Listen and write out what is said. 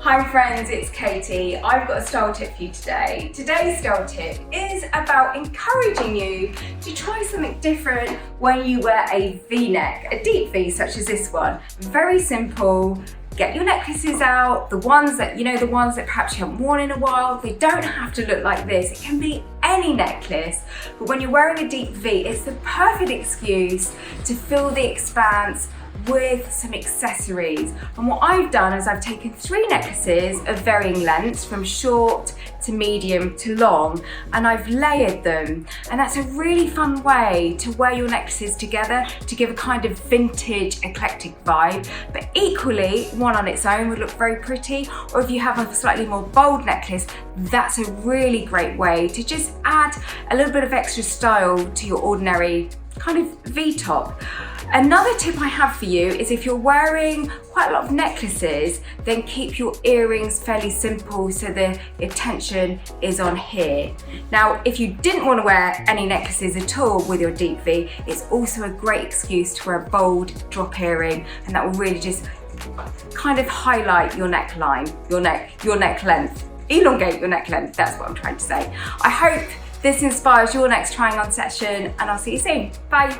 Hi friends, it's Katie. I've got a style tip for you today. Today's style tip is about encouraging you to try something different when you wear a V-neck, a deep V such as this one. Very simple. Get your necklaces out, the ones that perhaps you haven't worn in a while. They don't have to look like this. It can be any necklace, but when you're wearing a deep V, it's the perfect excuse to fill the expanse with some accessories. And what I've done is I've taken 3 necklaces of varying lengths from short to medium to long, and I've layered them. And that's a really fun way to wear your necklaces together to give a kind of vintage eclectic vibe. But equally, one on its own would look very pretty, or if you have a slightly more bold necklace, that's a really great way to just add a little bit of extra style to your ordinary kind of V-top. Another tip I have for you is if you're wearing quite a lot of necklaces, then keep your earrings fairly simple so the attention is on here. Now, if you didn't want to wear any necklaces at all with your deep V, it's also a great excuse to wear a bold drop earring, and that will really just kind of highlight your neckline, your neck length, elongate your neck length, that's what I'm trying to say. I hope this inspires your next trying on session, and I'll see you soon. Bye.